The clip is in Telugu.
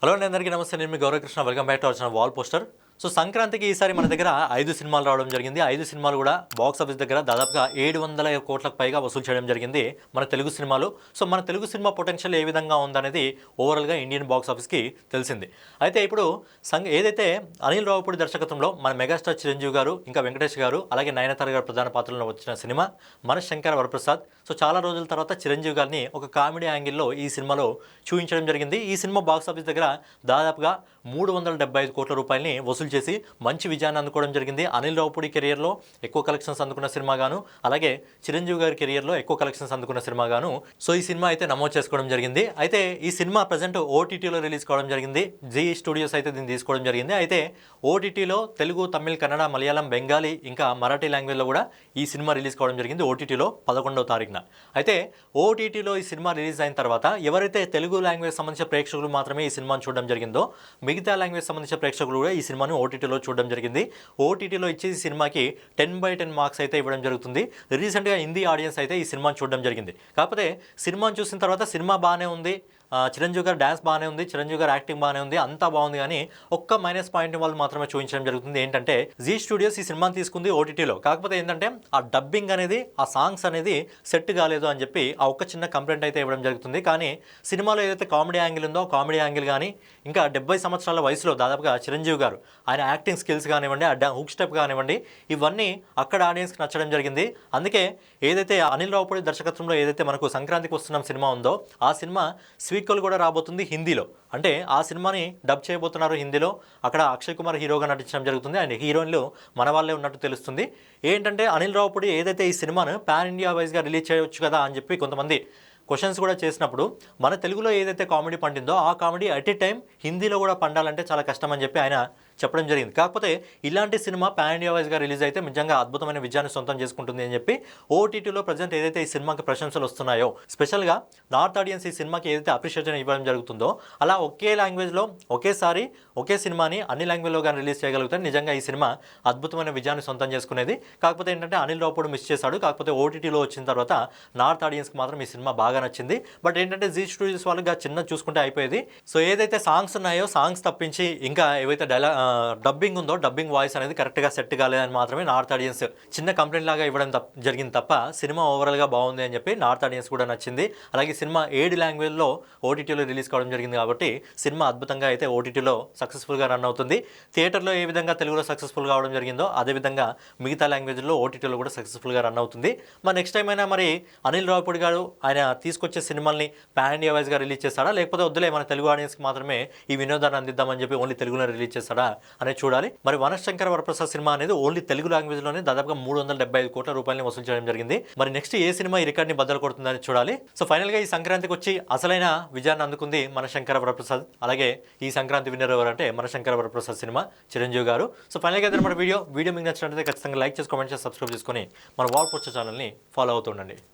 హలో అండి, అందరికీ నమస్తే. నేను మీ Gaurav Krishna. Welcome back to our channel wall poster. So సంక్రాంతికి ఈసారి మన దగ్గర 5 సినిమాలు రావడం జరిగింది. 5 సినిమాలు కూడా బాక్స్ ఆఫీస్ దగ్గర దాదాపుగా 700 కోట్లకు పైగా వసూలు చేయడం జరిగింది మన తెలుగు సినిమాలు. సో మన తెలుగు సినిమా పొటెన్షియల్ ఏ విధంగా ఉందనేది ఓవరాల్గా ఇండియన్ బాక్స్ ఆఫీస్కి తెలిసింది. అయితే ఇప్పుడు ఏదైతే అనిల్ రావుపూడి దర్శకత్వంలో మన మెగాస్టార్ చిరంజీవి గారు, ఇంకా వెంకటేష్ గారు, అలాగే నయనతార గారు ప్రధాన పాత్రలో వచ్చిన సినిమా మన శంకర్ వరప్రసాద్. సో చాలా రోజుల తర్వాత చిరంజీవి గారిని ఒక కామెడీ యాంగిల్లో ఈ సినిమాలో చూపించడం జరిగింది. ఈ సినిమా బాక్స్ ఆఫీస్ దగ్గర దాదాపుగా 375 కోట్ల రూపాయలని వసూలు చేసి మంచి విజయాన్ని అందుకోవడం జరిగింది. అనిల్ రావుపూడి కెరియర్లో ఎక్కువ కలెక్షన్స్ అందుకున్న సినిమా గాను, అలాగే చిరంజీవి గారి కెరియర్లో ఎక్కువ కలెక్షన్స్ అందుకున్న సినిమా గాను సో ఈ సినిమా అయితే నమోదు చేసుకోవడం జరిగింది. అయితే ఈ సినిమా ప్రజెంట్ ఓటీటీలో రిలీజ్ కావడం జరిగింది. జీ స్టూడియోస్ అయితే దీన్ని తీసుకోవడం జరిగింది. అయితే ఓటీటీలో తెలుగు, తమిళ్, కన్నడ, మలయాళం, బెంగాలీ, ఇంకా మరాఠీ లాంగ్వేజ్లో కూడా ఈ సినిమా రిలీజ్ కావడం జరిగింది ఓటీటీలో 11వ తారీఖున. అయితే ఓటీటీలో ఈ సినిమా రిలీజ్ అయిన తర్వాత ఎవరైతే తెలుగు లాంగ్వేజ్ సంబంధించిన ప్రేక్షకులు మాత్రమే ఈ సినిమాను చూడడం జరిగిందో, మిగతా లాంగ్వేజ్ సంబంధించిన ప్రేక్షకులు కూడా ఈ సినిమాను ఓటీటీలో చూడడం జరిగింది. ఓటీటీలో ఇచ్చే ఈ సినిమాకి 10/10 మార్క్స్ అయితే ఇవ్వడం జరుగుతుంది. రీసెంట్గా హిందీ ఆడియన్స్ అయితే ఈ సినిమాను చూడడం జరిగింది. కాకపోతే సినిమాను చూసిన తర్వాత సినిమా బాగానే ఉంది, చిరంజీవి గారు డ్యాన్స్ బాగానే ఉంది, చిరంజీవి గారు యాక్టింగ్ బాగానే ఉంది, అంతా బాగుంది. కానీ ఒక్క మైనస్ పాయింట్ వాళ్ళు మాత్రమే చూపించడం జరుగుతుంది. ఏంటంటే జీ స్టూడియోస్ ఈ సినిమాని తీసుకుంది ఓటీటీలో, కాకపోతే ఏంటంటే ఆ డబ్బింగ్ అనేది, ఆ సాంగ్స్ అనేది సెట్ కాలేదు అని చెప్పి ఆ ఒక్క చిన్న కంప్లైంట్ అయితే ఇవ్వడం జరుగుతుంది. కానీ సినిమాలో ఏదైతే కామెడీ యాంగిల్ ఉందో కామెడీ యాంగిల్ కానీ, ఇంకా 70 సంవత్సరాల వయసులో దాదాపుగా చిరంజీవి గారు ఆయన యాక్టింగ్ స్కిల్స్ కానివ్వండి, ఆ హుక్ స్టెప్ కానివ్వండి, ఇవన్నీ అక్కడ ఆడియన్స్కి నచ్చడం జరిగింది. అందుకే ఏదైతే అనిల్ రావుపూడి దర్శకత్వంలో ఏదైతే మనకు సంక్రాంతికి వస్తున్న సినిమా ఉందో ఆ సినిమా సీక్వెల్ కూడా రాబోతుంది హిందీలో. అంటే ఆ సినిమాని డబ్ చేయబోతున్నారు హిందీలో. అక్కడ అక్షయ్ కుమార్ హీరోగా నటించడం జరుగుతుంది. అండ్ హీరోయిన్లు మన వాళ్ళే ఉన్నట్టు తెలుస్తుంది. ఏంటంటే అనిల్ రావుపూడి ఏదైతే ఈ సినిమాను పాన్ ఇండియా వైజ్గా రిలీజ్ చేయవచ్చు కదా అని చెప్పి కొంతమంది క్వశ్చన్స్ కూడా చేసినప్పుడు, మన తెలుగులో ఏదైతే కామెడీ పండిందో ఆ కామెడీ అట్ ఏ టైం హిందీలో కూడా పండాలంటే చాలా కష్టం అని చెప్పి ఆయన చెప్పడం జరిగింది. కాకపోతే ఇలాంటి సినిమా పాన్ ఇండియా వైజ్గా రిలీజ్ అయితే నిజంగా అద్భుతమైన విజయాన్ని సొంతం చేసుకుంటుంది అని చెప్పి ఓటీటీలో ప్రజెంట్ ఏదైతే ఈ సినిమాకి ప్రశంసలు వస్తున్నాయో, స్పెషల్గా నార్త్ ఆడియన్స్ ఈ సినిమాకి ఏదైతే అప్రిషియేషన్ ఇవ్వడం జరుగుతుందో, అలా ఒకే లాంగ్వేజ్లో ఒకేసారి ఒకే సినిమాని అన్ని లాంగ్వేజ్లో కానీ రిలీజ్ చేయగలిగితే నిజంగా ఈ సినిమా అద్భుతమైన విజయాన్ని సొంతం చేసుకునేది. కాకపోతే ఏంటంటే అనిల్ రావుపూడి మిస్ చేశాడు. కాకపోతే ఓటీటీలో వచ్చిన తర్వాత నార్త్ ఆడియన్స్కి మాత్రం ఈ సినిమా బాగా నచ్చింది. బట్ ఏంటంటే జీ స్టూడియోస్ వాళ్ళకి చిన్న చూసుకుంటే అయిపోయేది. సో ఏదైతే సాంగ్స్ ఉన్నాయో సాంగ్స్ తప్పించి ఇంకా ఏవైతే డబ్బింగ్ ఉందో డబ్బింగ్ వాయిస్ అనేది కరెక్ట్గా సెట్ కాలేదని మాత్రమే నార్త్ ఆడియన్స్ చిన్న కంప్లైంట్ లాగా ఇవ్వడం జరిగింది తప్ప సినిమా ఓవరాల్గా బాగుంది అని చెప్పి నార్త్ ఆడియన్స్ కూడా నచ్చింది. అలాగే సినిమా 7 లాంగ్వేజ్లో ఓటీటీలో రిలీజ్ కావడం జరిగింది కాబట్టి సినిమా అద్భుతంగా అయితే ఓటీటీలో సక్సెస్ఫుల్గా రన్ అవుతుంది. థియేటర్లో ఏ విధంగా తెలుగులో సక్సెస్ఫుల్ కావడం జరిగిందో అదేవిధంగా మిగతా లాంగ్వేజ్లో ఓటీటీలో కూడా సక్సెస్ఫుల్గా రన్ అవుతుంది. మరి నెక్స్ట్ టైం అయినా మరి అనిల్ రావుపూడి గారు ఆయన తీసుకొచ్చే సినిమాల్ని పాన్ ఇండియా వైజ్గా రిలీజ్ చేస్తాడా, లేకపోతే వద్దులే మన తెలుగు ఆడియన్స్కి మాత్రమే ఈ వినోదాన్ని అందిద్దామని చెప్పి ఓన్లీ తెలుగులో రిలీజ్ చేస్తాడా అనేది చూడాలి. మరి మన శంకర్ వరప్రసాద్ సినిమా అనేది ఓన్లీ తెలుగు లాంగ్వేజ్లోనే దాదాపుగా 375 కోట్ల రూపాయలని వసూలు చేయడం జరిగింది. మరి నెక్స్ట్ ఏ సినిమా ఈ రికార్డ్ని బద్దలు కొడుతుందని చూడాలి. సో ఫైనల్గా ఈ సంక్రాంతికి వచ్చి అసలైన విజయాన్ని అందుకుంది మన శంకర్ వరప్రసాద్. అలాగే ఈ సంక్రాంతి విన్నర్ ఎవరంటే మన శంకర్ వరప్రసాద్ సినిమా చిరంజీవి గారు. సో ఫైనల్గా మన వీడియో మీకు నచ్చినట్లయితే ఖచ్చితంగా లైక్ చేసి కామెంట్ చేసి సబ్స్క్రైబ్ చేసుకొని మన వాల్ పోస్టర్ ఛానల్ని ఫాలో అవుతుండండి.